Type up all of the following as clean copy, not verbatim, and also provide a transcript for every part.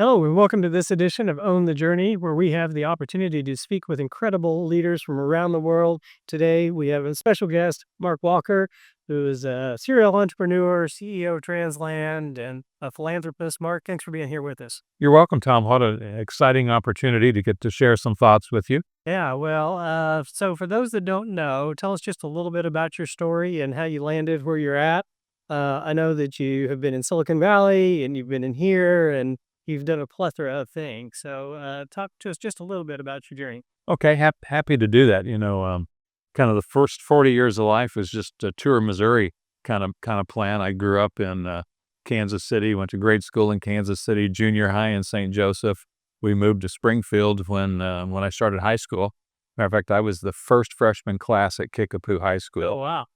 Hello, and welcome to this edition of Own the Journey, where we have the opportunity to speak with incredible leaders from around the world. Today, we have a special guest, Mark Walker, who is a serial entrepreneur, CEO of TransLand, and a philanthropist. Mark, thanks for being here with us. You're welcome, Tom. What an exciting opportunity to get to share some thoughts with you. Yeah, well, so for those that don't know, tell us just a little bit about your story and how you landed where you're at. I know that you have been in Silicon Valley and you've been in here and you've done a plethora of things. So talk to us just a little bit about your journey. Okay, happy to do that. Kind of the first 40 years of life was just a tour Missouri kind of plan. I grew up in Kansas City, went to grade school in Kansas City, junior high in St. Joseph. We moved to Springfield when I started high school. Matter of fact, I was the first freshman class at Kickapoo High School. Oh, wow.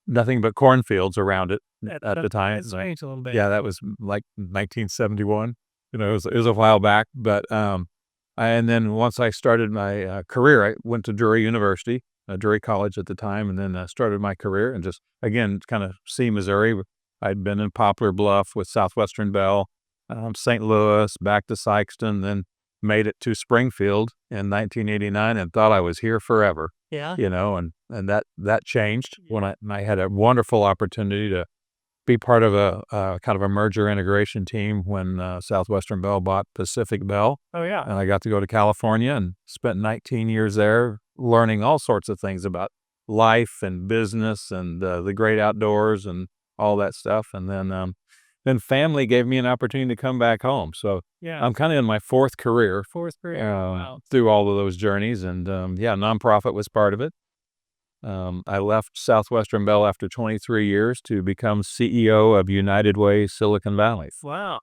Nothing but cornfields around it at That, the time. that's changed a little bit. Yeah, that was like 1971. It was a while back, but and then once I started my career, I went to Drury University, Drury College at the time, and then started my career and just again kind of see Missouri. I'd been in Poplar Bluff with Southwestern Bell, St. Louis, back to Sikeston, then made it to Springfield in 1989, and thought I was here forever. Yeah. And that changed when I had a wonderful opportunity to be part of a kind of a merger integration team when Southwestern Bell bought Pacific Bell. Oh, yeah. And I got to go to California and spent 19 years there learning all sorts of things about life and business and the great outdoors and all that stuff. And then family gave me an opportunity to come back home. So Yeah. I'm kind of in my fourth career Wow. through all of those journeys. And nonprofit was part of it. I left Southwestern Bell after 23 years to become CEO of United Way Silicon Valley. Wow.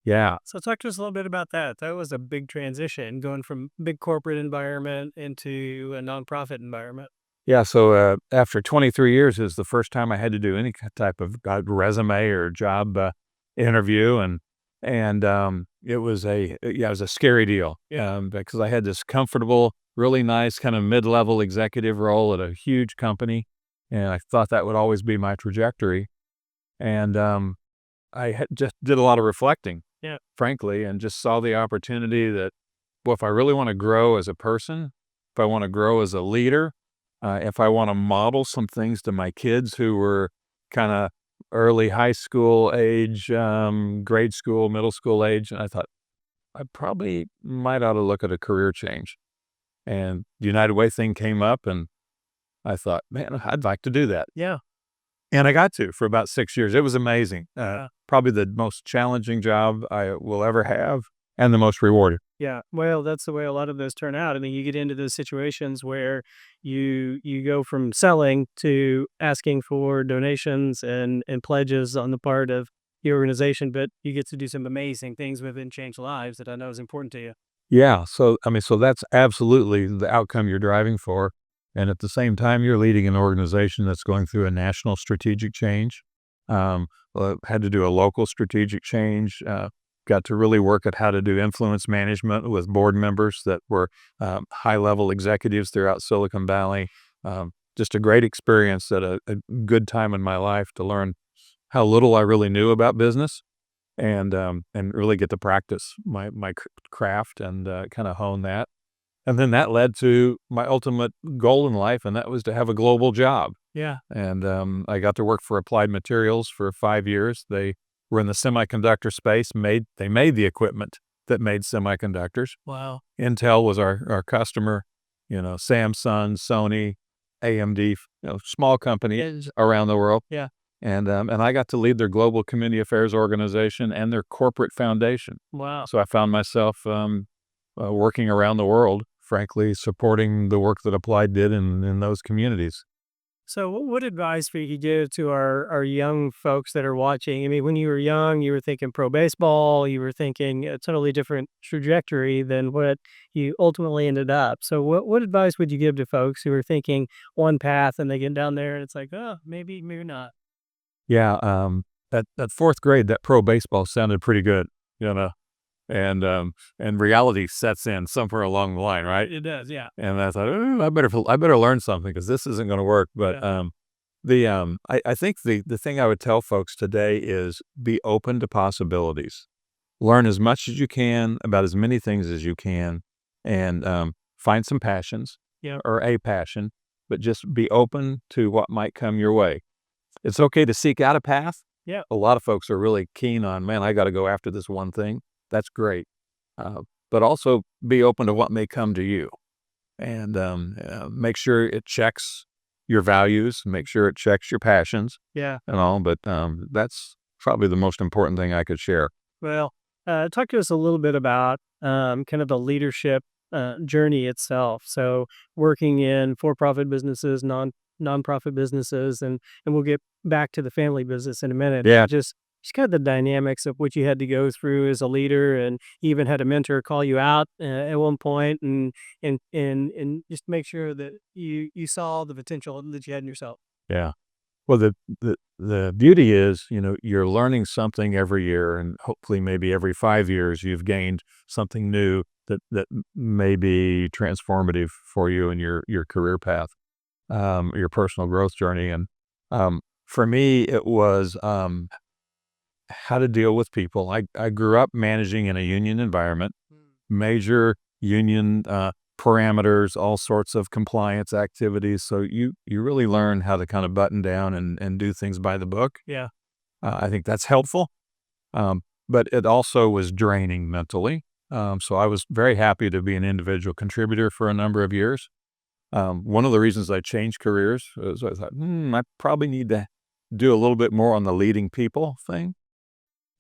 Yeah. So talk to us a little bit about that. That was a big transition going from big corporate environment into a nonprofit environment. Yeah. So after 23 years is the first time I had to do any type of resume or job interview. And it was it was a scary deal. Because I had this comfortable, really nice kind of mid-level executive role at a huge company. And I thought that would always be my trajectory. And just did a lot of reflecting, Yeah. frankly, and just saw the opportunity that, well, if I really want to grow as a person, if I want to grow as a leader, if I want to model some things to my kids who were kind of early high school age, grade school, middle school age, and I thought I probably might ought to look at a career change. And the United Way thing came up, and I thought, man, I'd like to do that. Yeah. And I got to for about 6 years. It was amazing. Yeah. Probably the most challenging job I will ever have and the most rewarding. Yeah. Well, that's the way a lot of those turn out. I mean, you get into those situations where you go from selling to asking for donations and pledges on the part of the organization, but you get to do some amazing things within change lives that I know is important to you. Yeah. So that's absolutely the outcome you're driving for. And at the same time, you're leading an organization that's going through a national strategic change. Had to do a local strategic change. Got to really work at how to do influence management with board members that were high-level executives throughout Silicon Valley. Just a great experience at a good time in my life to learn how little I really knew about business and really get to practice my craft and kind of hone that. And then that led to my ultimate goal in life, and that was to have a global job. Yeah. And I got to work for Applied Materials for 5 years. They were in the semiconductor space. They made the equipment that made semiconductors. Wow. Intel was our customer. Samsung, Sony, AMD. Small companies around the world. Yeah. And I got to lead their global community affairs organization and their corporate foundation. Wow. So I found myself working around the world, frankly, supporting the work that Applied did in those communities. So what advice would you give to our young folks that are watching? I mean, when you were young, you were thinking pro baseball, you were thinking a totally different trajectory than what you ultimately ended up. So what advice would you give to folks who are thinking one path and they get down there and it's like, oh, maybe not. Yeah, at fourth grade, that pro baseball sounded pretty good, and reality sets in somewhere along the line, right? It does, yeah. And I thought, "Ooh, I better learn something because this isn't going to work." But I think the thing I would tell folks today is be open to possibilities. learn as much as you can about as many things as you can, and find some passions Yeah. or a passion, but just be open to what might come your way. It's okay to seek out a path. Yeah. A lot of folks are really keen on, man, I got to go after this one thing. That's great. Uh, but also be open to what may come to you, and make sure it checks your values, make sure it checks your passions Yeah. and all. But that's probably the most important thing I could share. Well, talk to us a little bit about kind of the leadership journey itself. So, working in for-profit businesses, nonprofit businesses, and we'll get back to the family business in a minute. Yeah, Just kind of the dynamics of what you had to go through as a leader, and you even had a mentor call you out at one point, and just make sure that you saw the potential that you had in yourself. yeah. Well, the beauty is, you're learning something every year, and hopefully, maybe every 5 years, you've gained something new that may be transformative for you in your career path, your personal growth journey. And for me, it was how to deal with people. I grew up managing in a union environment, major union parameters, all sorts of compliance activities. So you really learn how to kind of button down and do things by the book. Yeah. I think that's helpful, um, but it also was draining mentally. So I was very happy to be an individual contributor for a number of years. One of the reasons I changed careers is I thought, I probably need to do a little bit more on the leading people thing.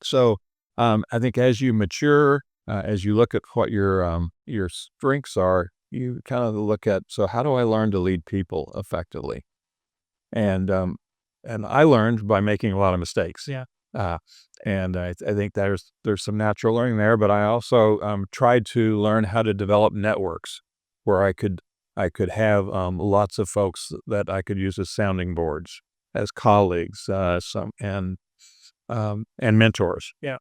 So, I think as you mature, as you look at what your strengths are, you kind of look at, so how do I learn to lead people effectively? And and I learned by making a lot of mistakes. Yeah. Uh, and I think there's some natural learning there, but I also tried to learn how to develop networks where I could have lots of folks that I could use as sounding boards, as colleagues, and mentors. Yeah.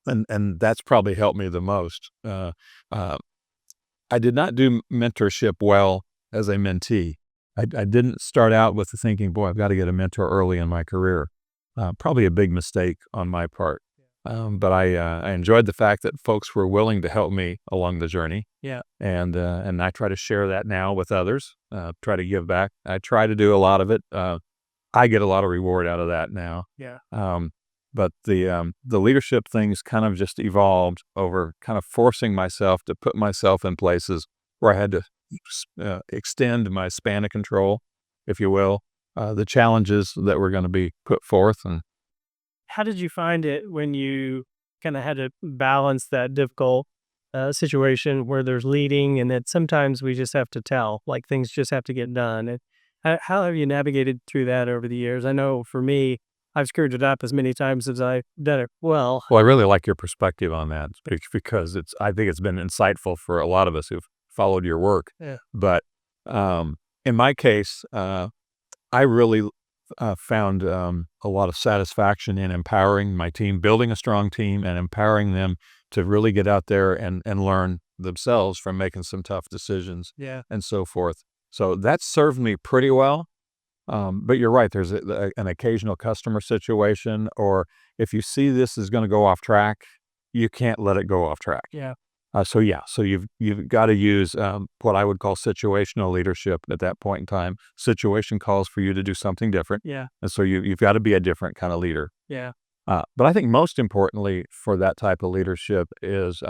And that's probably helped me the most. Uh, I did not do mentorship well as a mentee. I didn't start out with the thinking, boy, I've got to get a mentor early in my career. Probably a big mistake on my part. But I enjoyed the fact that folks were willing to help me along the journey, Yeah. and I try to share that now with others. Try to give back. I try to do a lot of it. I get a lot of reward out of that now. Yeah. But the leadership things kind of just evolved over kind of forcing myself to put myself in places where I had to extend my span of control, if you will, the challenges that were going to be put forth. And How did you find it when you kind of had to balance that difficult situation where there's leading and that sometimes we just have to tell, like things just have to get done? And how have you navigated through that over the years? I know for me, I've screwed it up as many times as I've done it well. well, I really like your perspective on that because I think it's been insightful for a lot of us who've followed your work. Yeah. But in my case, I really found a lot of satisfaction in empowering my team, building a strong team, and empowering them to really get out there and learn themselves from making some tough decisions Yeah. and so forth. So that served me pretty well. But you're right. There's an occasional customer situation, or if you see this is going to go off track, you can't let it go off track. Yeah. So yeah, so you've got to use what I would call situational leadership at that point in time. Situation calls for you to do something different, Yeah. and so you've got to be a different kind of leader. Yeah. But I think most importantly for that type of leadership is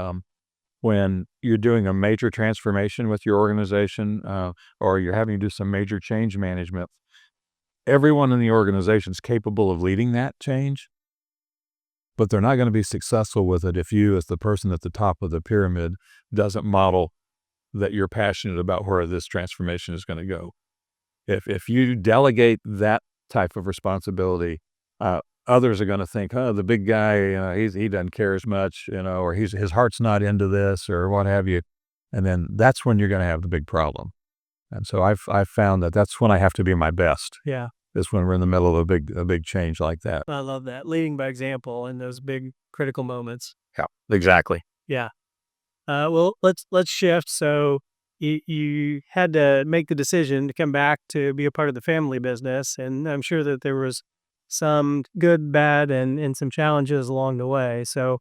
when you're doing a major transformation with your organization, or you're having to do some major change management. Everyone in the organization is capable of leading that change, but they're not going to be successful with it if you, as the person at the top of the pyramid, doesn't model that you're passionate about where this transformation is going to go. If you delegate that type of responsibility, others are going to think, oh, the big guy, he doesn't care as much, or his heart's not into this, or what have you. And then that's when you're going to have the big problem. And so I've found that that's when I have to be my best, Yeah. is when we're in the middle of a big change like that. I love that. Leading by example in those big critical moments. Yeah, exactly. Yeah. Well, let's shift. So you had to make the decision to come back to be a part of the family business, and I'm sure that there was some good, bad, and some challenges along the way. So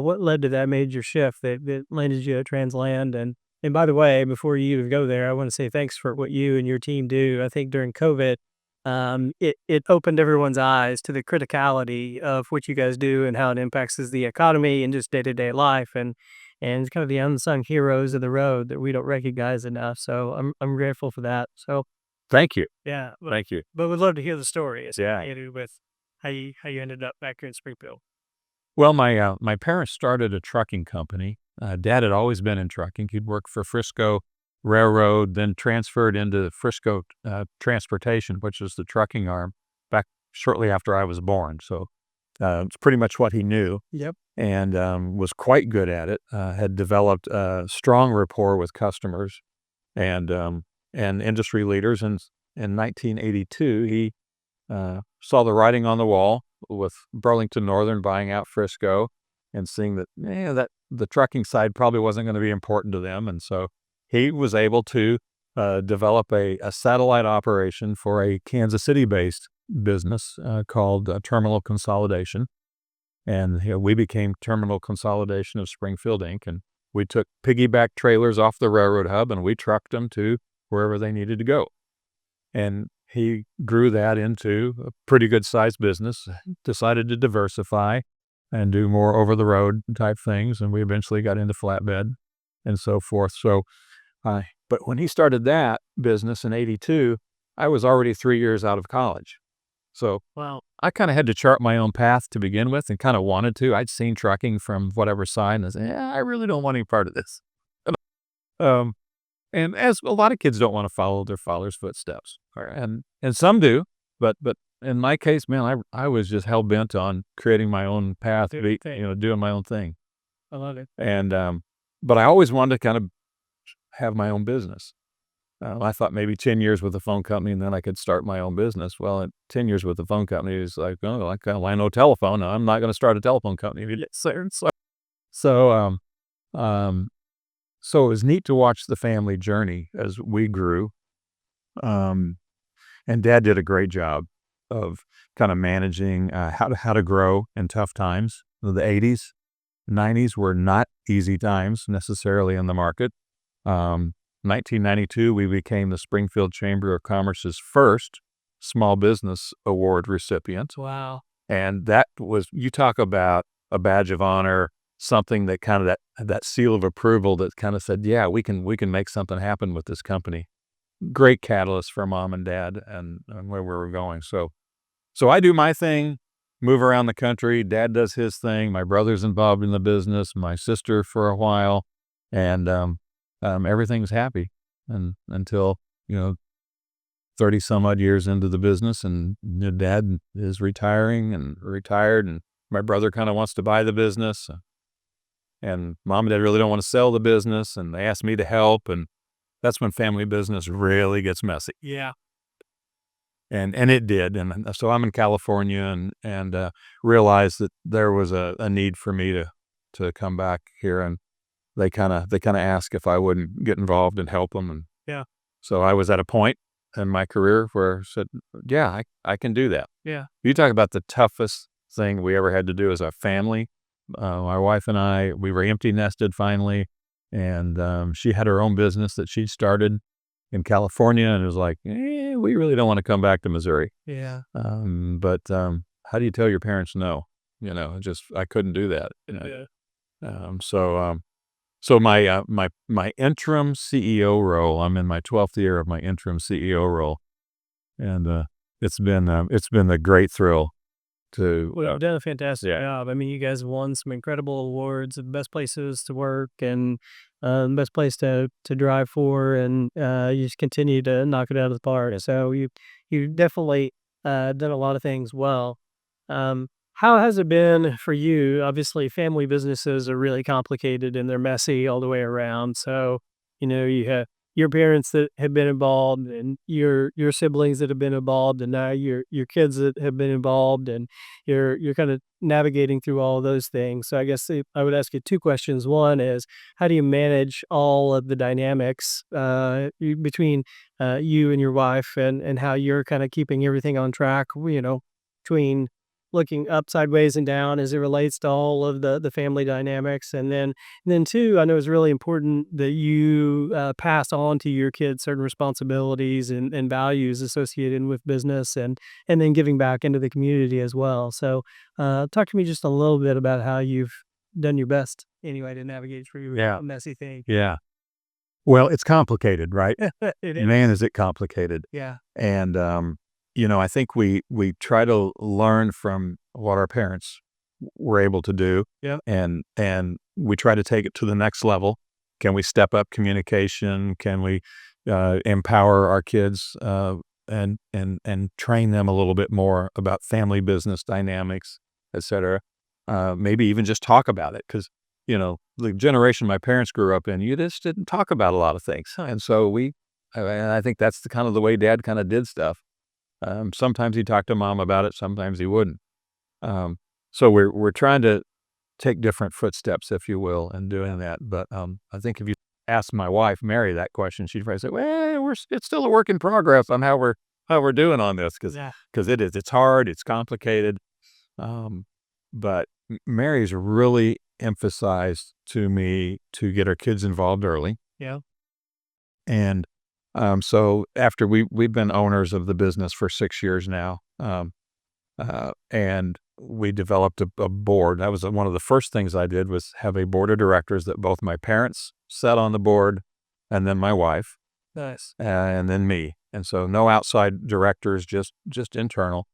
what led to that major shift that landed you at TransLand? And by the way, before you even go there, I want to say thanks for what you and your team do. I think during COVID, it opened everyone's eyes to the criticality of what you guys do and how it impacts the economy and just day to day life, and it's kind of the unsung heroes of the road that we don't recognize enough. So I'm grateful for that. So Thank you. yeah, Thank you. but we'd love to hear the story Yeah. associated with how you ended up back here in Springfield. Well, my parents started a trucking company. Dad had always been in trucking. He'd worked for Frisco Railroad, then transferred into Frisco Transportation, which is the trucking arm, back shortly after I was born. So it's pretty much what he knew, Yep. and was quite good at it. Had developed a strong rapport with customers and industry leaders. And in 1982, he saw the writing on the wall with Burlington Northern buying out Frisco and seeing that, that the trucking side probably wasn't going to be important to them. And so he was able to develop a satellite operation for a Kansas City-based business called Terminal Consolidation. And we became Terminal Consolidation of Springfield, Inc. And we took piggyback trailers off the railroad hub and we trucked them to wherever they needed to go. And he grew that into a pretty good sized business, decided to diversify and do more over the road type things. And we eventually got into flatbed and so forth. So, but when he started that business in 82, I was already 3 years out of college. So Wow. I kind of had to chart my own path to begin with and kind of wanted to. I'd seen trucking from whatever side and I said, I really don't want any part of this. Um, and as a lot of kids don't want to follow their father's footsteps, and some do, but in my case, man, I was just hell bent on creating my own path, doing my own thing, I love it. and but I always wanted to kind of have my own business. I thought maybe 10 years with a phone company, and then I could start my own business. Well, at 10 years with a phone company is like, oh, I know telephone. I'm not going to start a telephone company. So, um, so it was neat to watch the family journey as we grew. Um, and Dad did a great job of kind of managing how to grow in tough times. The 80s, 90s were not easy times necessarily in the market. 1992, we became the Springfield Chamber of Commerce's first small business award recipient. Wow. And that was, you talk about a badge of honor, something that kind of that seal of approval that kind of said, yeah, we can make something happen with this company. Great catalyst for Mom and Dad and where we were going. So I do my thing, move around the country. Dad does his thing. My brother's involved in the business. My sister for a while, and everything's happy. And until 30 some odd years into the business, and Dad is retired, and my brother kind of wants to buy the business, and Mom and Dad really don't want to sell the business, and they ask me to help, and that's when family business really gets messy. Yeah. And it did, and so I'm in California, and realized that there was a need for me to come back here, and they kind of asked if I wouldn't get involved and help them, and Yeah. so I was at a point in my career where I said, yeah, I can do that. Yeah. You talk about the toughest thing we ever had to do as a family. My wife and I, we were empty nested finally, and she had her own business that she started in California, and it was like, we really don't want to come back to Missouri. Yeah. But how do you tell your parents no? I couldn't do that. Yeah. So my interim CEO role, I'm in my 12th year of my interim CEO role, and it's been a great thrill to Well, you've done a fantastic yeah. job. I mean, you guys won some incredible awards, the best places to work and the best place to drive for, and you just continue to knock it out of the park. So you definitely done a lot of things well. How has it been for you? Obviously, family businesses are really complicated and they're messy all the way around. So, you have your parents that have been involved and your siblings that have been involved and now your kids that have been involved and you're kind of navigating through all of those things. So I guess I would ask you two questions. One is how do you manage all of the dynamics between you and your wife and how you're kind of keeping everything on track, between looking up, sideways, and down as it relates to all of the family dynamics. And then two, I know it's really important that you pass on to your kids certain responsibilities and values associated with business, and then giving back into the community as well. So, talk to me just a little bit about how you've done your best anyway to navigate through Yeah. a messy thing. Yeah. Well, it's complicated, right? It Man, is. is it complicated. Yeah. And, I think we try to learn from what our parents were able to do, Yep. and we try to take it to the next level. Can we step up communication? Can we, empower our kids, and train them a little bit more about family business dynamics, et cetera? Maybe even just talk about it, because the generation my parents grew up in, you just didn't talk about a lot of things, and so I think that's the kind of the way Dad kind of did stuff. Sometimes he talked to Mom about it, sometimes he wouldn't. Um, so we're trying to take different footsteps, if you will, in doing that. But I think if you ask my wife, Mary, that question, she'd probably say, "Well, it's still a work in progress on how we're doing on this, Yeah. because it's hard, it's complicated." Um, but Mary's really emphasized to me to get our kids involved early. Yeah. And so after we've been owners of the business for 6 years now, and we developed a board. That was one of the first things I did, was have a board of directors that both my parents sat on the board, and then my wife, Nice. and then me. And so no outside directors, just internal.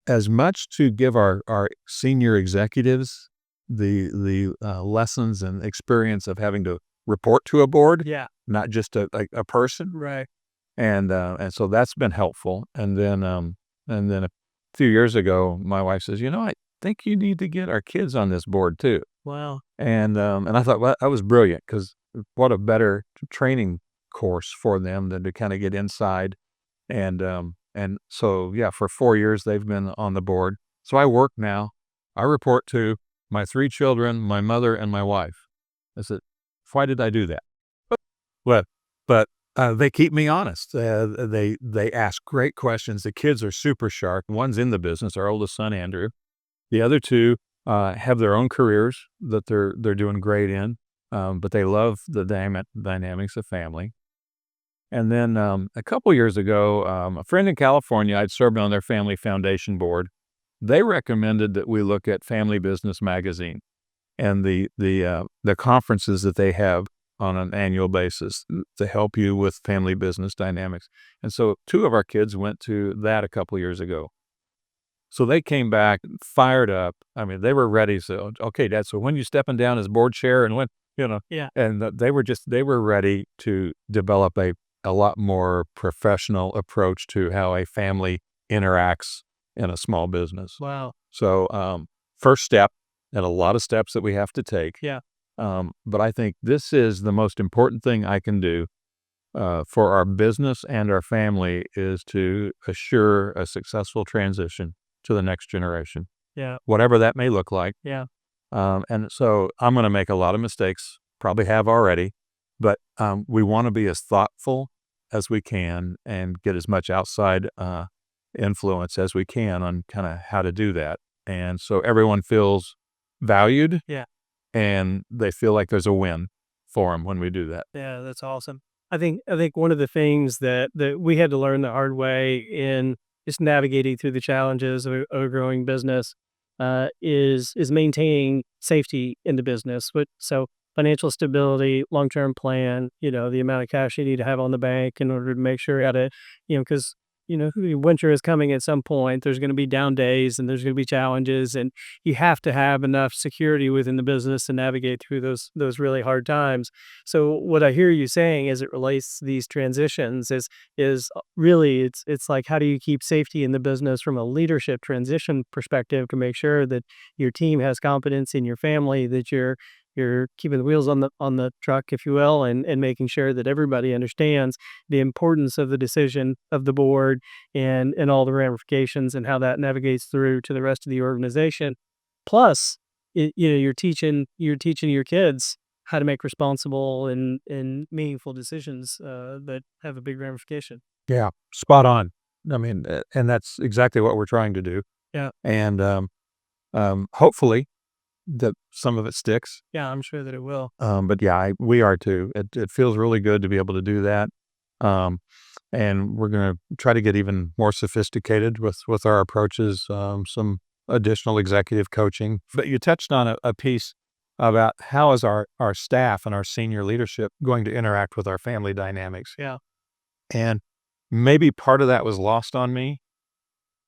As much to give our senior executives the lessons and experience of having to report to a board, Yeah. not just a person, Right. and so that's been helpful. And then a few years ago, my wife says, "I think you need to get our kids on this board too." Wow. And I thought, well, that was brilliant, because what a better training course for them than to kind of get inside. And so, yeah, for 4 years, they've been on the board. So I work now. I report to my three children, my mother, and my wife. I said, why did I do that? Well, but they keep me honest. They ask great questions. The kids are super sharp. One's in the business, our oldest son, Andrew. The other two have their own careers that they're doing great in, but they love the dynamics of family. And then a couple years ago, a friend in California, I'd served on their family foundation board. They recommended that we look at Family Business Magazine and the conferences that they have on an annual basis to help you with family business dynamics. And so two of our kids went to that a couple years ago. So they came back fired up. I mean, they were ready. So, okay, Dad, so when you stepping down as board chair, and when, you know, Yeah. and they were ready to develop a lot more professional approach to how a family interacts in a small business. Wow. So, first step, and a lot of steps that we have to take. Yeah. But I think this is the most important thing I can do for our business and our family, is to assure a successful transition to the next generation, Yeah. whatever that may look like. Yeah. And so I'm going to make a lot of mistakes, probably have already, but we want to be as thoughtful as we can and get as much outside influence as we can on kind of how to do that. And so everyone feels valued, Yeah. and they feel like there's a win for them when we do that. Yeah, that's awesome. I think one of the things that we had to learn the hard way in just navigating through the challenges of a growing business, is maintaining safety in the business. So financial stability, long term plan, the amount of cash you need to have on the bank in order to make sure how to, because winter is coming at some point. There's going to be down days and there's going to be challenges, and you have to have enough security within the business to navigate through those really hard times. So what I hear you saying as it relates to these transitions is really it's like, how do you keep safety in the business from a leadership transition perspective to make sure that your team has confidence in your family, that you're keeping the wheels on the truck, if you will, and making sure that everybody understands the importance of the decision of the board and all the ramifications and how that navigates through to the rest of the organization. Plus, you're teaching your kids how to make responsible and meaningful decisions that have a big ramification. Yeah, spot on. I mean, and that's exactly what we're trying to do. Yeah. And hopefully that some of it sticks. Yeah, I'm sure that it will. But yeah, we are too. It feels really good to be able to do that. Um, and we're going to try to get even more sophisticated with our approaches. Some additional executive coaching. But you touched on a piece about how is our staff and our senior leadership going to interact with our family dynamics. Yeah. And maybe part of that was lost on me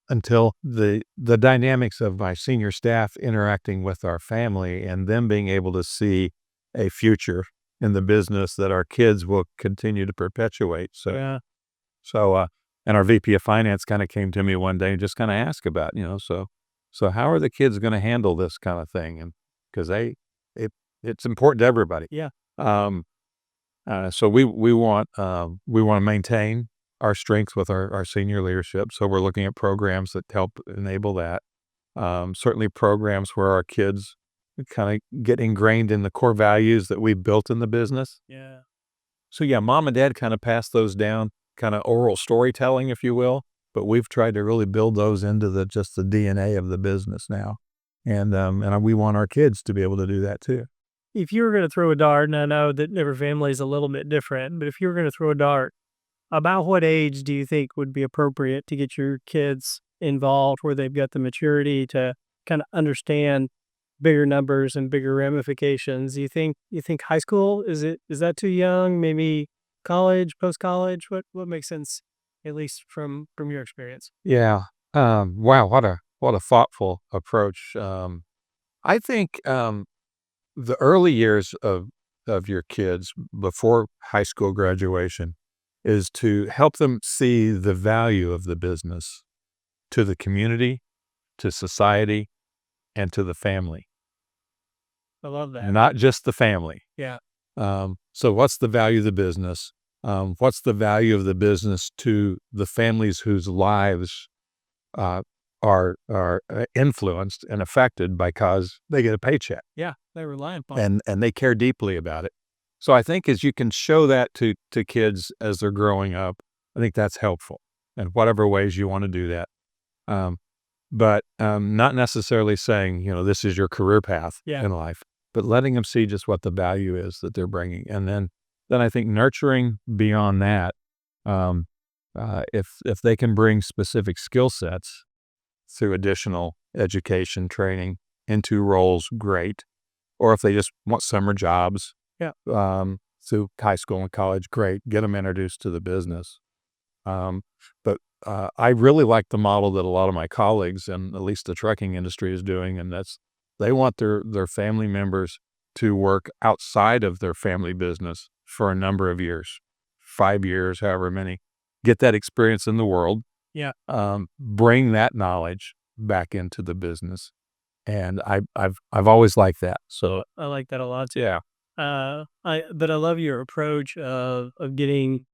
until the dynamics of my senior staff interacting with our family and them being able to see a future in the business that our kids will continue to perpetuate. Yeah. So, and our VP of finance kind of came to me one day and just kind of asked about, so how are the kids going to handle this kind of thing? And because it's important to everybody. Yeah. Um, so we want to maintain our strength with our senior leadership. So we're looking at programs that help enable that. Certainly programs where our kids kind of get ingrained in the core values that we've built in the business. Yeah. So yeah, mom and dad kind of pass those down, kind of oral storytelling, if you will. But we've tried to really build those into just the DNA of the business now, and we want our kids to be able to do that too. If you were going to throw a dart, and I know that every family is a little bit different, but if you were going to throw a dart, about what age do you think would be appropriate to get your kids involved where they've got the maturity to kind of understand bigger numbers and bigger ramifications? You think high school is that too young? Maybe college, post college? What makes sense, at least from your experience? Yeah. Wow. What a thoughtful approach. I think the early years of your kids before high school graduation is to help them see the value of the business to the community, to society, and to the family, I love that. not just the family. Yeah. So what's the value of the business? What's the value of the business to the families whose lives uh, are influenced and affected because they get a paycheck Yeah. They rely upon. and they care deeply about it. So I think as you can show that to kids as they're growing up, I think that's helpful in whatever ways you want to do that. Um, but not necessarily saying, this is your career path Yeah. in life, but letting them see just what the value is that they're bringing. And then I think nurturing beyond that, um, if they can bring specific skill sets through additional education training into roles, great. Or if they just want summer jobs, Yeah. through high school and college, great. Get them introduced to the business. But I really like the model that a lot of my colleagues and at least the trucking industry is doing, and that's they want their family members to work outside of their family business for a number of years, 5 years, however many, get that experience in the world, Yeah. bring that knowledge back into the business, and I've always liked that. So I like that a lot too. yeah, But I love your approach of getting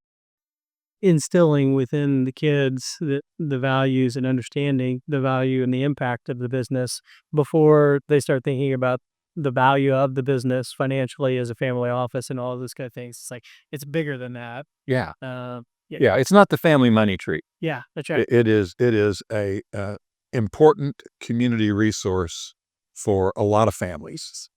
instilling within the kids the values and understanding the value and the impact of the business before they start thinking about the value of the business financially as a family office and all those kind of things. It's like it's bigger than that. yeah, Yeah, yeah. It's not the family money tree. yeah, that's right. It is a important community resource for a lot of families.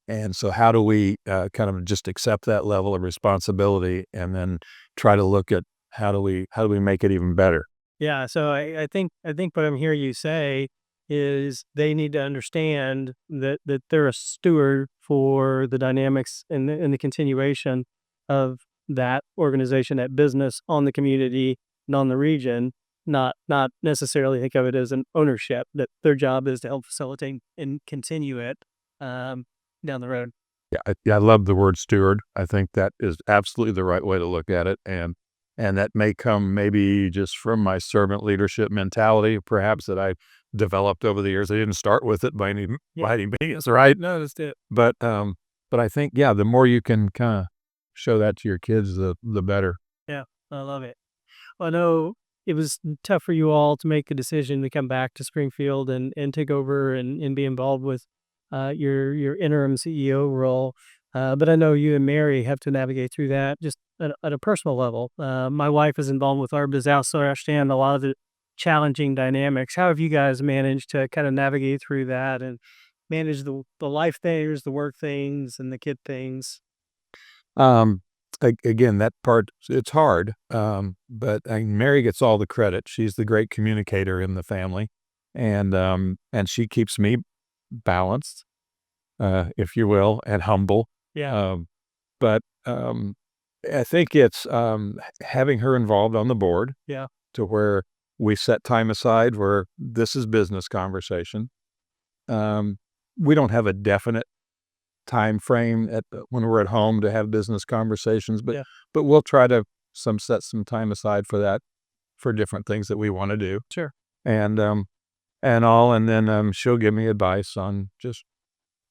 And so how do we kind of just accept that level of responsibility and then try to look at how do we make it even better? Yeah, so I think what I'm hearing you say is they need to understand that they're a steward for the dynamics and the continuation of that organization, that business on the community and on the region, not necessarily think of it as an ownership, that their job is to help facilitate and continue it um, down the road. Yeah, I love the word steward. I think that is absolutely the right way to look at it, and that may come maybe just from my servant leadership mentality, perhaps that I developed over the years. I didn't start with it Yeah, by any means, right? no, that's it. But I think yeah, the more you can kind of show that to your kids, the better. Yeah, I love it. I know it was tough for you all to make a decision to come back to Springfield and take over and be involved with your interim CEO role. But I know you and Mary have to navigate through that just at a personal level. My wife is involved with our business, so I understand a lot of it. challenging dynamics. How have you guys managed to kind of navigate through that and manage the life things, the work things, and the kid things? Um, again, that part, it's hard, but Mary gets all the credit. She's the great communicator in the family, and she keeps me balanced, if you will, and humble. Yeah, But I think it's having her involved on the board yeah, to where we set time aside where this is business conversation. Um, we don't have a definite time frame when we're at home to have business conversations, but yeah, we'll try to set some time aside for that for different things that we want to do, sure. and and then she'll give me advice on just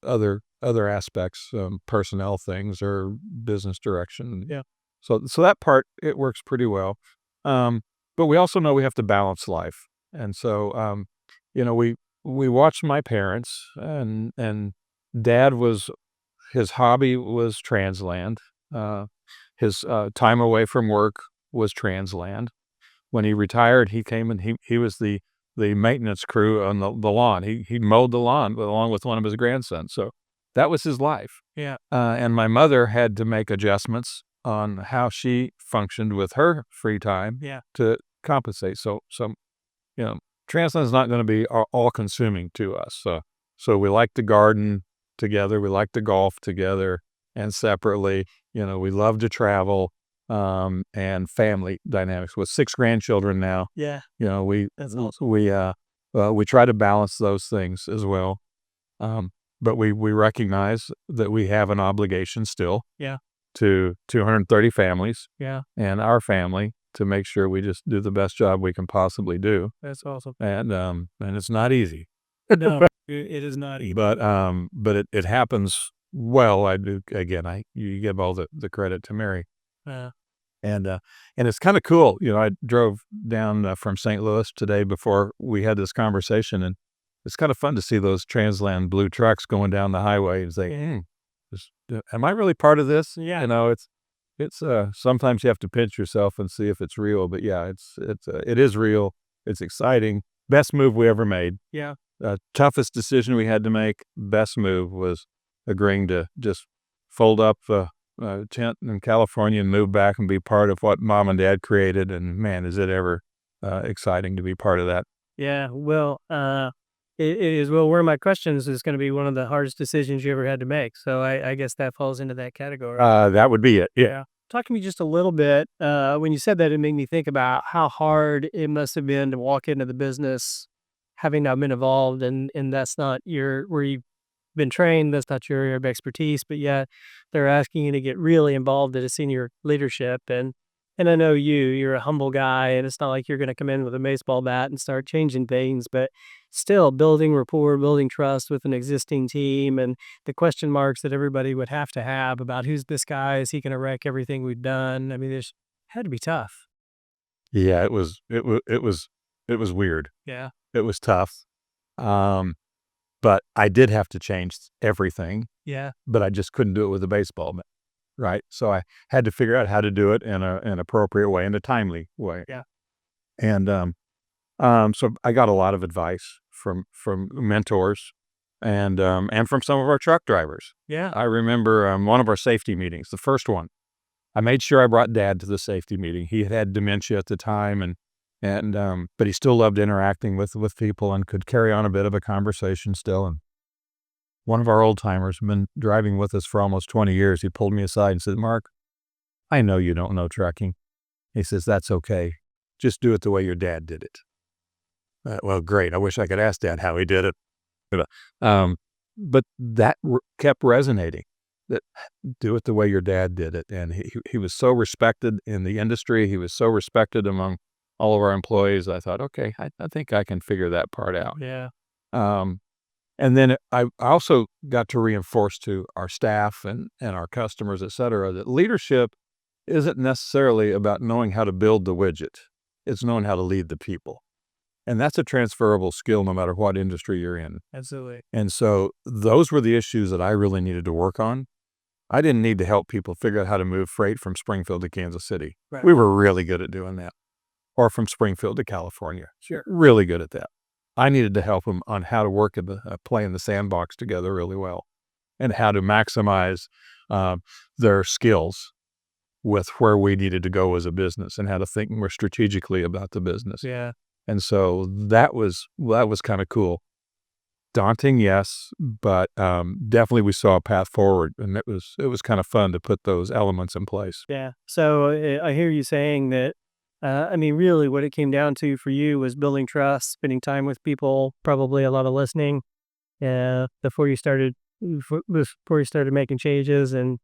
other aspects, personnel things or business direction. Yeah, So that part, it works pretty well. Um, but we also know we have to balance life, and so we watched my parents, and Dad was his hobby was TransLand. Uh, his time away from work was TransLand. When he retired, he came and he was the maintenance crew on the lawn. He mowed the lawn along with one of his grandsons. So that was his life. yeah, And my mother had to make adjustments on how she functioned with her free time yeah, to compensate. So you know, Transland's not going to be all consuming to us. So we like to garden together. We like to golf together and separately. We love to travel, and family dynamics with 6 grandchildren now. yeah. We That's awesome. we try to balance those things as well. Um, but we recognize that we have an obligation still Yeah, to 230 families yeah. and our family to make sure we just do the best job we can possibly do. That's awesome. And it's not easy. No, it is not easy. But it happens well. I do again. I You give all the credit to Mary, Uh, and uh, and it's kind of cool. I drove down from St. Louis today before we had this conversation, and it's kind of fun to see those Transland blue trucks going down the highway and say, "Am I really part of this?" yeah, It's sometimes you have to pinch yourself and see if it's real. But yeah, it is real. It's exciting. Best move we ever made. yeah. Toughest decision we had to make, best move was agreeing to just fold up the tent in California and move back and be part of what mom and dad created. And man, is it ever exciting to be part of that. Yeah, well, it is well, one of my questions is gonna be one of the hardest decisions you ever had to make, so I guess that falls into that category. That would be it. Yeah. Yeah. Talk to me just a little bit, when you said that, it made me think about how hard it must have been to walk into the business having not been involved, and that's not your where you've been trained, that's not your area of expertise, but yet they're asking you to get really involved at a senior leadership, and I know you're a humble guy, and it's not like you're gonna come in with a baseball bat and start changing things, but still building rapport, building trust with an existing team, and the question marks that everybody would have to have about who's this guy, is he gonna wreck everything we've done? I mean, there's had to be tough. Yeah, it was weird. Yeah, It was tough. Um, but I did have to change everything, yeah, but I just couldn't do it with a baseball bat, right? So I had to figure out how to do it in an appropriate way, in a timely way. yeah, And so I got a lot of advice from mentors and from some of our truck drivers. yeah, I remember one of our safety meetings, the first one. I made sure I brought Dad to the safety meeting. He had dementia at the time, and but he still loved interacting with people and could carry on a bit of a conversation still. And one of our old timers, been driving with us for almost 20 years, he pulled me aside and said, "Mark, I know you don't know trucking." He says, "That's okay. Just do it the way your dad did it." Well, great. I wish I could ask Dad how he did it. But, but that kept resonating. That do it the way your dad did it, and he was so respected in the industry. He was so respected among all of our employees. I thought, okay, I think I can figure that part out. yeah, Um, and then I also got to reinforce to our staff and our customers, et cetera, that leadership isn't necessarily about knowing how to build the widget. It's knowing how to lead the people. And that's a transferable skill no matter what industry you're in. absolutely. And so those were the issues that I really needed to work on. I didn't need to help people figure out how to move freight from Springfield to Kansas City. Right. We were really good at doing that. or from Springfield to California. Sure. Really good at that. I needed to help them on how to work in the play in the sandbox together really well, and how to maximize uh, their skills with where we needed to go as a business, and how to think more strategically about the business. Yeah. And so that was kind of cool. Daunting, yes, but definitely we saw a path forward, and it was kind of fun to put those elements in place. Yeah. So I hear you saying that. I mean, really, what it came down to for you was building trust, spending time with people, probably a lot of listening. Before you started, before you started making changes, and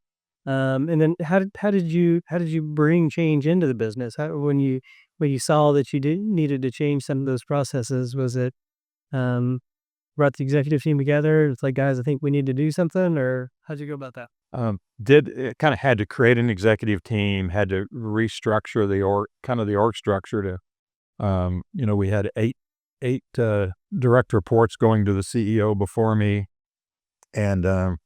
then how did you bring change into the business? When you saw that you did needed to change some of those processes, was it um, brought the executive team together? It's like, guys, I think we need to do something, or how'd you go about that? Did kind of had to create an executive team, had to restructure the org structure to, we had eight direct reports going to the CEO before me, and a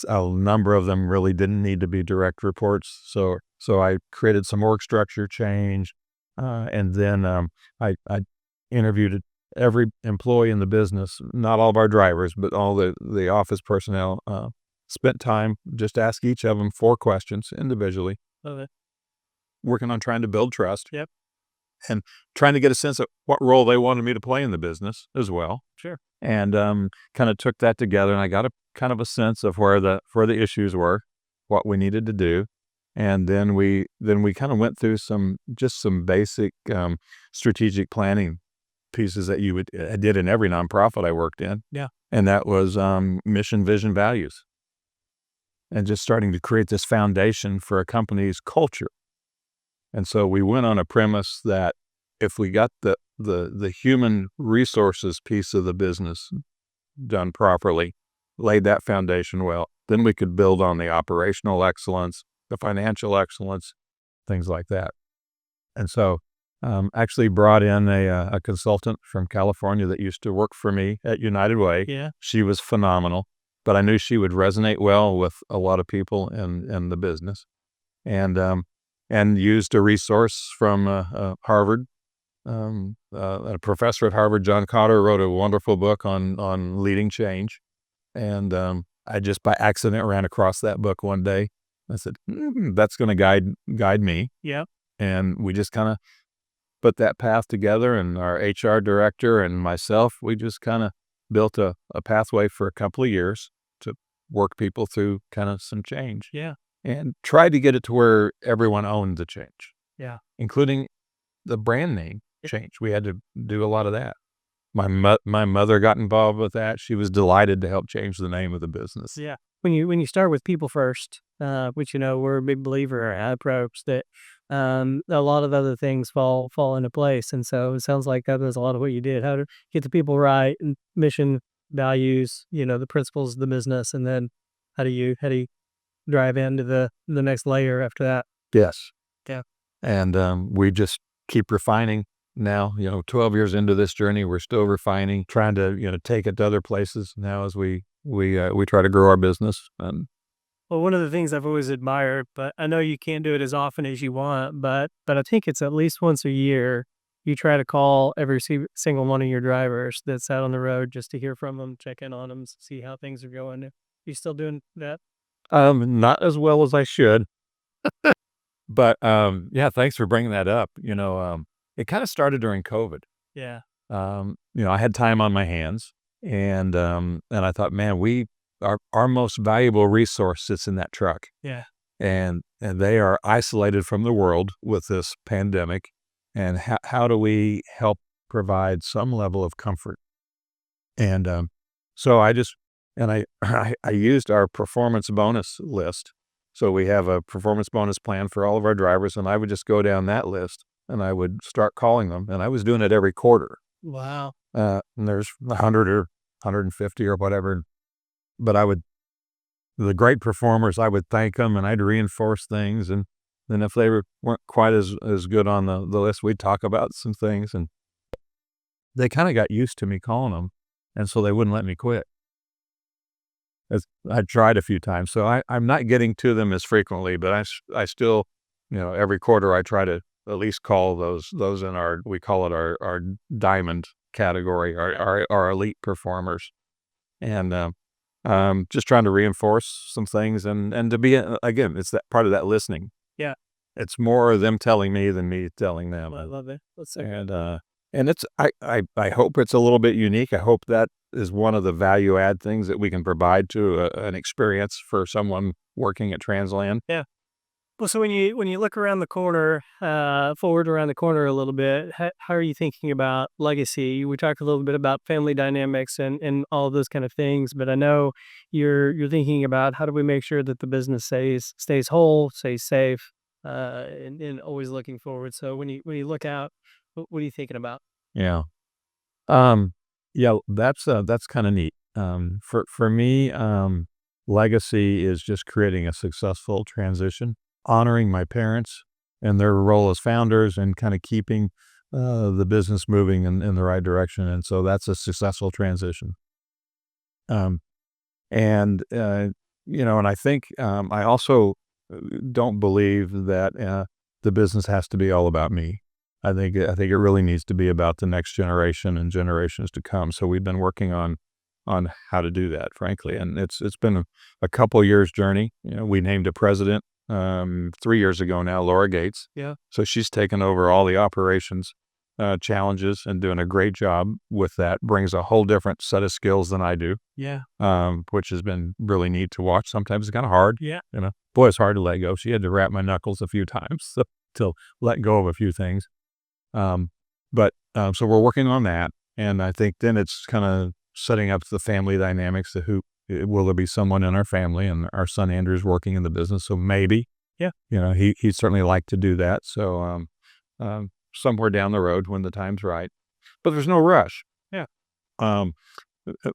number of them really didn't need to be direct reports. So I created some org structure change, and then I interviewed every employee in the business, not all of our drivers, but all the office personnel. Spent time just ask each of them 4 questions individually, Okay. working on trying to build trust Yep. and trying to get a sense of what role they wanted me to play in the business as well. Sure. And kind of took that together, and I got a kind of a sense of where the issues were, what we needed to do. And then we kind of went through some basic strategic planning pieces that I did in every nonprofit I worked in. Yeah. And that was mission, vision, values, and just starting to create this foundation for a company's culture. And so we went on a premise that if we got the human resources piece of the business done properly, laid that foundation well, then we could build on the operational excellence, the financial excellence, things like that. And so actually brought in a consultant from California that used to work for me at United Way. Yeah. She was phenomenal, but I knew she would resonate well with a lot of people in the business, and used a resource from Harvard. A professor at Harvard, John Cotter, wrote a wonderful book on leading change, and I just by accident ran across that book one day. I said, "That's going to guide me," Yeah. and we just kind of put that path together. And our HR director and myself, we just kind of built a pathway for a couple of years to work people through kind of some change, Yeah. and tried to get it to where everyone owned the change, Yeah. including the brand name change. We had to do a lot of that. My mother got involved with that. She was delighted to help change the name of the business. Yeah. When you start with people first, which we're a big believer in approach that a lot of other things fall into place. And so it sounds like that was a lot of what you did. How to get the people right, and mission, values, the principles of the business, and then how do you drive into the next layer after that. Yes. Yeah. And we just keep refining now. 12 years into this journey, we're still refining, trying to take it to other places now as we try to grow our business. And Well, one of the things I've always admired, but I know you can't do it as often as you want, but I think it's at least once a year you try to call every single one of your drivers that's out on the road just to hear from them, check in on them, see how things are going. You still doing that? not as well as I should, but yeah, thanks for bringing that up. It kind of started during COVID. Yeah. I had time on my hands, and I thought, man, our most valuable resource sits in that truck, Yeah. and they are isolated from the world with this pandemic. And how do we help provide some level of comfort? And so I just and I I used our performance bonus list. So we have a performance bonus plan for all of our drivers, and I would just go down that list and I would start calling them, and I was doing it every quarter. Wow. And there's 100 or 150 or whatever, but the great performers, I would thank them, and I'd reinforce things. And then if they weren't quite as good on the list, we'd talk about some things, and they kind of got used to me calling them, and so they wouldn't let me quit. I tried a few times, so I'm not getting to them as frequently, but I still, every quarter I try to at least call those in our, we call it our diamond category, our elite performers. And just trying to reinforce some things, and to be, again, it's that part of that listening. Yeah. It's more them telling me than me telling them. I love it. That's so good. And it's, I hope it's a little bit unique. I hope that is one of the value add things that we can provide to an experience for someone working at TransLand. Yeah. Well, so when you look around the corner, forward around the corner a little bit, how are you thinking about legacy? We talked a little bit about family dynamics and all of those kind of things, but I know you're thinking about how do we make sure that the business stays whole, stays safe, and always looking forward. So when you look out, what are you thinking about? Yeah. Um, yeah, that's kind of neat. For me, legacy is just creating a successful transition, honoring my parents and their role as founders, and kind of keeping the business moving in the right direction. And so that's a successful transition. Um, and and I think I also don't believe that the business has to be all about me. I think it really needs to be about the next generation and generations to come. So we've been working on how to do that, frankly, and it's been a couple years journey. We named a president 3 years ago now, Laura Gates. Yeah. So she's taken over all the operations challenges and doing a great job with that. Brings a whole different set of skills than I do, Yeah. which has been really neat to watch. Sometimes it's kind of hard. Yeah. Boy, it's hard to let go. She had to wrap my knuckles a few times to let go of a few things. Um, but so we're working on that, and I think then it's kind of setting up the family dynamics. Who will there be someone in our family, and our son Andrew's working in the business, so maybe, Yeah. he'd certainly like to do that. So somewhere down the road when the time's right, but there's no rush. Yeah. Um,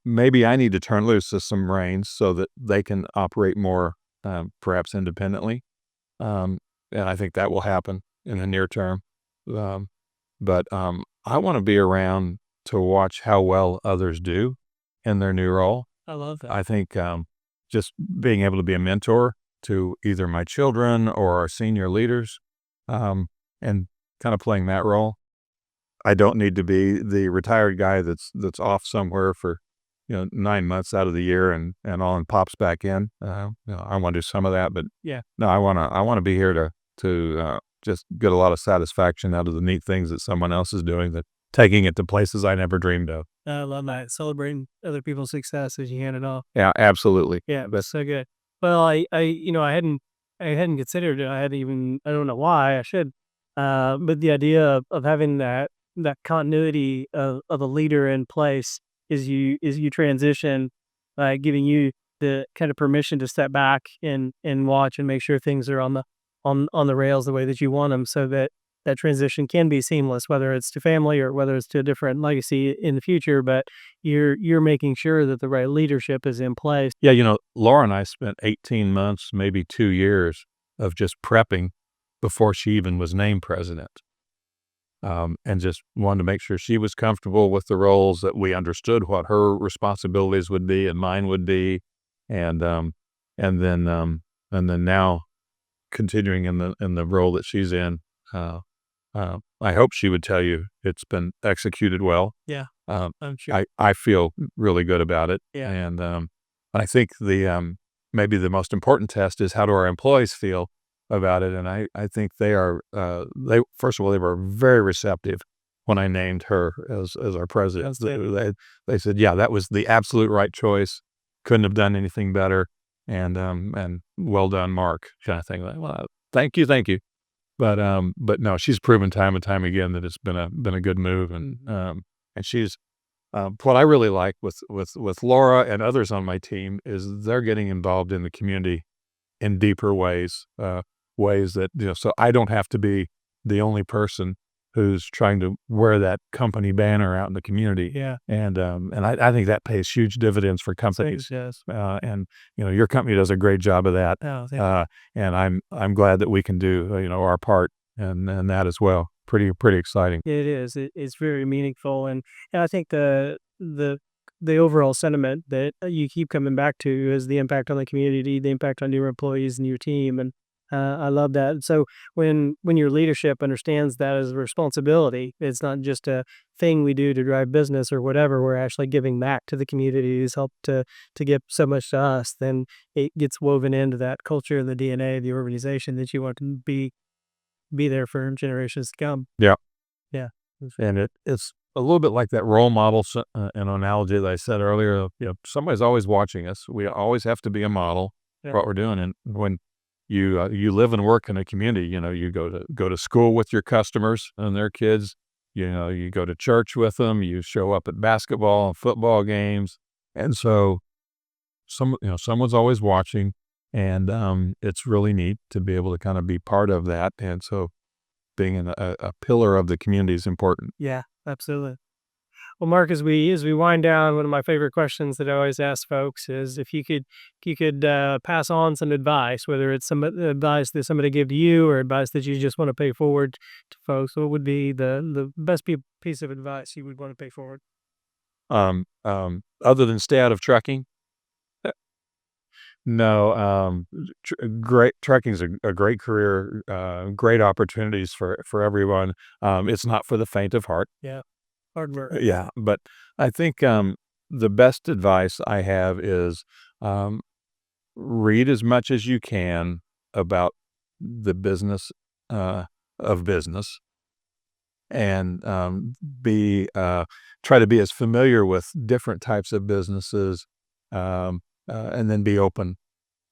maybe I need to turn loose some reins so that they can operate more, perhaps independently, and I think that will happen in the near term. Um, but I want to be around to watch how well others do in their new role. I love that. I think just being able to be a mentor to either my children or our senior leaders, um, and kind of playing that role. I don't need to be the retired guy that's off somewhere for 9 months out of the year and all and pops back in. I want to do some of that, but Yeah. no, I want to be here to just get a lot of satisfaction out of the neat things that someone else is doing, that taking it to places I never dreamed of. I love that. Celebrating other people's success as you hand it off. Yeah, absolutely. Yeah, But so good. Well, I hadn't considered it. I don't know why I should. But the idea of having that continuity of a leader in place as you transition, giving you the kind of permission to step back and watch and make sure things are on the rails the way that you want them, so that that transition can be seamless, whether it's to family or whether it's to a different legacy in the future. But you're making sure that the right leadership is in place. yeah, Laura and I spent 18 months, maybe 2 years of just prepping before she even was named president. And just wanted to make sure she was comfortable with the roles, that we understood what her responsibilities would be and mine would be. And, and then, and then now continuing in the role that she's in, I hope she would tell you it's been executed well. Yeah, Um, I'm sure. I feel really good about it. Yeah. And, I think maybe the most important test is, how do our employees feel about it? And I think first of all, they were very receptive when I named her as our president. That's good. They said, yeah, that was the absolute right choice. Couldn't have done anything better. And well done, Mark, kind of thing. Like, well, thank you, thank you. But no, she's proven time and time again that it's been a good move. And she's, what I really like with Laura and others on my team is they're getting involved in the community in deeper ways, ways that, so I don't have to be the only person who's trying to wear that company banner out in the community. Yeah. And I think that pays huge dividends for companies. Yes. And your company does a great job of that. Oh, yeah. And I'm glad that we can do our part and that as well. Pretty exciting. It is. It's very meaningful, and I think the overall sentiment that you keep coming back to is the impact on the community, the impact on your employees and your team, and I love that. So when your leadership understands that as a responsibility, it's not just a thing we do to drive business or whatever. We're actually giving back to the community who's helped to give so much to us. Then it gets woven into that culture and the DNA of the organization that you want to be there for generations to come. Yeah. Yeah. And it's a little bit like that role model, an analogy that I said earlier. Somebody's always watching us. We always have to be a model Yeah. for what we're doing. And when you live and work in a community, you go to school with your customers and their kids. You go to church with them. You show up at basketball and football games, and so someone's always watching, and it's really neat to be able to kind of be part of that. And so being a pillar of the community is important. Yeah, absolutely. Well, Mark, as we wind down, one of my favorite questions that I always ask folks is if you could pass on some advice, whether it's some advice that somebody gave to you or advice that you just want to pay forward to folks, what would be the best piece of advice you would want to pay forward? Other than stay out of trucking, no. Great trucking's a great career, great opportunities for everyone. It's not for the faint of heart. Yeah, hard work. Yeah, but I think the best advice I have is um, read as much as you can about the business uh, of business, and be try to be as familiar with different types of businesses, and then be open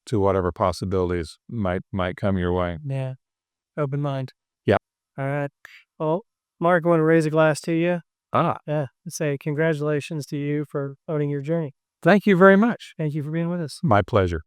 to whatever possibilities might come your way. Yeah, open mind. Yeah. All right. Well, Mark, I want to raise a glass to you. Ah, Yeah, say congratulations to you for owning your journey. thank you very much. Thank you for being with us. My pleasure.